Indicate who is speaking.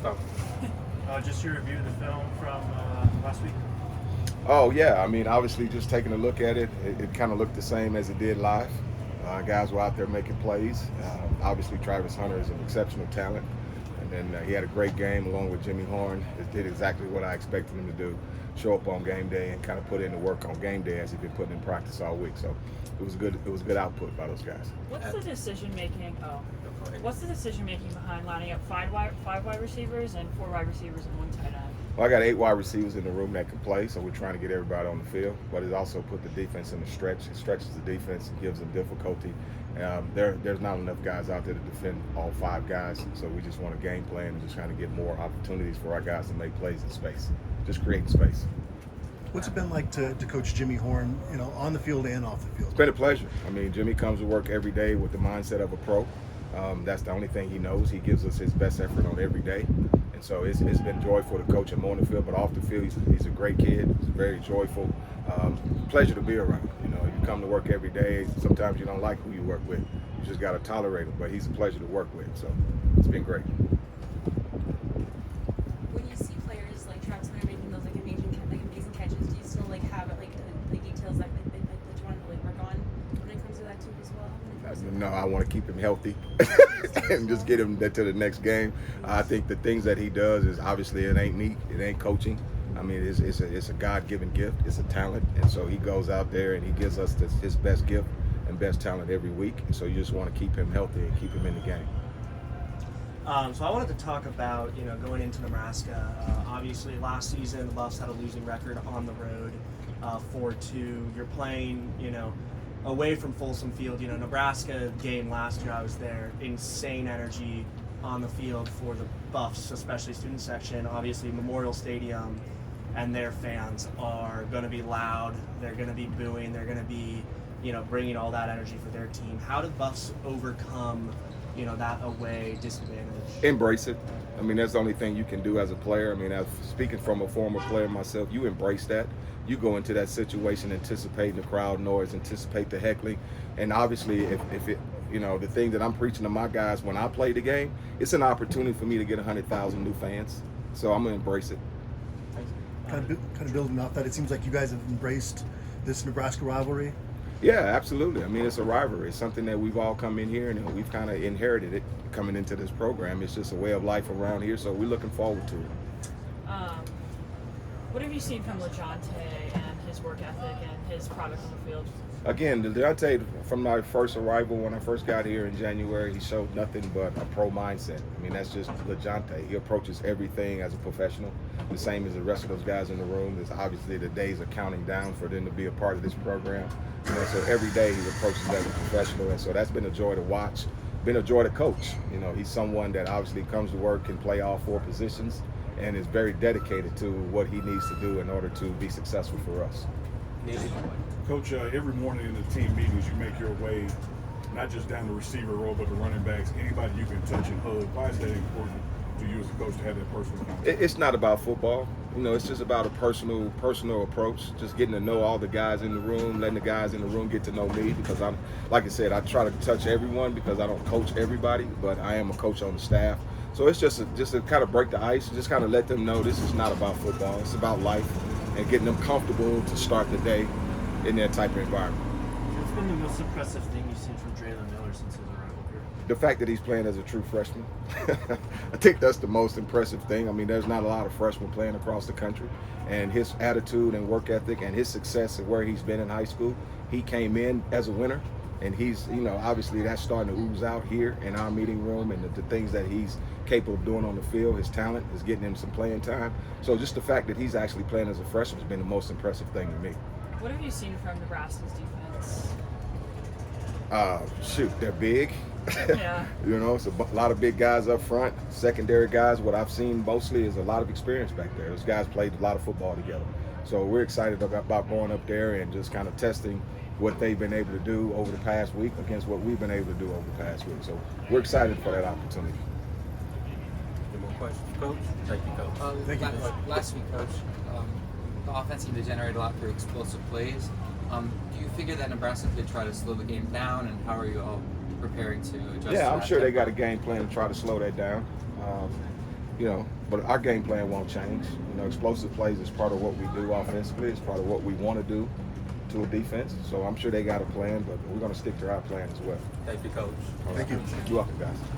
Speaker 1: come.
Speaker 2: Just your review of the film from last week.
Speaker 3: Oh yeah, I mean, obviously, just taking a look at it, it kind of looked the same as it did live. Guys were out there making plays. Obviously, Travis Hunter is an exceptional talent, and then he had a great game along with Jimmy Horn. It did exactly what I expected him to do: show up on game day and kind of put in the work on game day as he's been putting in practice all week. So it was good. It was good output by those guys.
Speaker 4: What's the decision making? What's the decision making behind lining up five wide receivers and 4 wide receivers and 1 tight end?
Speaker 3: Well, I got 8 wide receivers in the room that can play, so we're trying to get everybody on the field. But it also put the defense in the stretch. It stretches the defense and gives them difficulty. There's not enough guys out there to defend all 5 guys, so we just want a game plan and just trying to get more opportunities for our guys to make plays in space, just creating space.
Speaker 5: What's it been like to coach Jimmy Horn, on the field and off the field?
Speaker 3: It's been a pleasure. I mean, Jimmy comes to work every day with the mindset of a pro. That's the only thing he knows. He gives us his best effort on every day. And so it's been joyful to coach him on the field, but off the field, he's a great kid. He's very joyful. Pleasure to be around. You come to work every day. Sometimes you don't like who you work with. You just got to tolerate him, but he's a pleasure to work with. So it's been great.
Speaker 6: When you see players like Travis Hunter making those amazing catches, do you still have the details that you want to work on when it comes to that too as well?
Speaker 3: No, I want to keep him healthy and just get him to the next game. I think the things that he does is obviously it ain't me, it ain't coaching. I mean, it's a God-given gift, it's a talent, and so he goes out there and he gives us his best gift and best talent every week. And so you just want to keep him healthy and keep him in the game.
Speaker 2: So I wanted to talk about going into Nebraska. Obviously, last season the Buffs had a losing record on the road, 4-2. You're playing, away from Folsom Field. Nebraska game last year, I was there. Insane energy on the field for the Buffs, especially student section. Obviously, Memorial Stadium and their fans are going to be loud. They're going to be booing. They're going to be, bringing all that energy for their team. How did Buffs overcome, that away disadvantage?
Speaker 3: Embrace it. I mean, that's the only thing you can do as a player. I mean, speaking from a former player myself, you embrace that. You go into that situation anticipating the crowd noise, anticipate the heckling, and obviously if it, the thing that I'm preaching to my guys when I play the game, it's an opportunity for me to get 100,000 new fans. So I'm gonna embrace it.
Speaker 5: Kind of building off that, it seems like you guys have embraced this Nebraska rivalry.
Speaker 3: Yeah, absolutely. I mean, it's a rivalry. It's something that we've all come in here and we've kind of inherited it coming into this program. It's just a way of life around here, so we're looking forward to it.
Speaker 4: What have you seen from LeJohntay and his work ethic and his product on the field?
Speaker 3: Again, LeJohntay, from my first arrival, when I first got here in January, he showed nothing but a pro mindset. I mean, that's just LeJohntay. He approaches everything as a professional, the same as the rest of those guys in the room. There's obviously the days are counting down for them to be a part of this program. So every day he approaches as a professional, and so that's been a joy to watch, been a joy to coach. He's someone that obviously comes to work and play all 4 positions and is very dedicated to what he needs to do in order to be successful for us.
Speaker 7: Coach, every morning in the team meetings, you make your way not just down the receiver row, but the running backs, anybody you can touch and hug. Why is that important to you as a coach to have that personal contact?
Speaker 3: It's not about football. It's just about a personal approach, just getting to know all the guys in the room, letting the guys in the room get to know me, because I'm, like I said, I try to touch everyone because I don't coach everybody, but I am a coach on the staff. So it's just to kind of break the ice, just kind of let them know this is not about football. It's about life and getting them comfortable to start the day in that type of environment.
Speaker 2: What's been the most impressive thing you've seen from Draylen Miller since his arrival here?
Speaker 3: The fact that he's playing as a true freshman. I think that's the most impressive thing. I mean, there's not a lot of freshmen playing across the country, and his attitude and work ethic and his success at where he's been in high school, he came in as a winner. And he's, obviously that's starting to ooze out here in our meeting room, and the things that he's capable of doing on the field, his talent is getting him some playing time. So just the fact that he's actually playing as a freshman has been the most impressive thing to me.
Speaker 4: What have you seen from Nebraska's defense?
Speaker 3: They're big.
Speaker 4: Yeah.
Speaker 3: It's a lot of big guys up front. Secondary guys, what I've seen mostly is a lot of experience back there. Those guys played a lot of football together. So we're excited about going up there and just kind of testing what they've been able to do over the past week against what we've been able to do over the past week. So we're excited for that opportunity.
Speaker 1: Any more questions, Coach? Thank you, Coach.
Speaker 5: Thank you, Coach.
Speaker 8: Last week, Coach, the offense seemed to generate a lot through explosive plays. Do you figure that Nebraska could try to slow the game down, and how are you all preparing to adjust?
Speaker 3: Yeah,
Speaker 8: to
Speaker 3: I'm
Speaker 8: that
Speaker 3: sure they
Speaker 8: tempo?
Speaker 3: got a game plan to try to slow that down. You know, but our game plan won't change. You know, explosive plays is part of what we do offensively. It's part of what we want to do to a defense. So I'm sure they got a plan, but we're going to stick to our plan as well.
Speaker 1: Thank you, Coach.
Speaker 3: All right.
Speaker 5: Thank you.
Speaker 3: You're welcome, guys.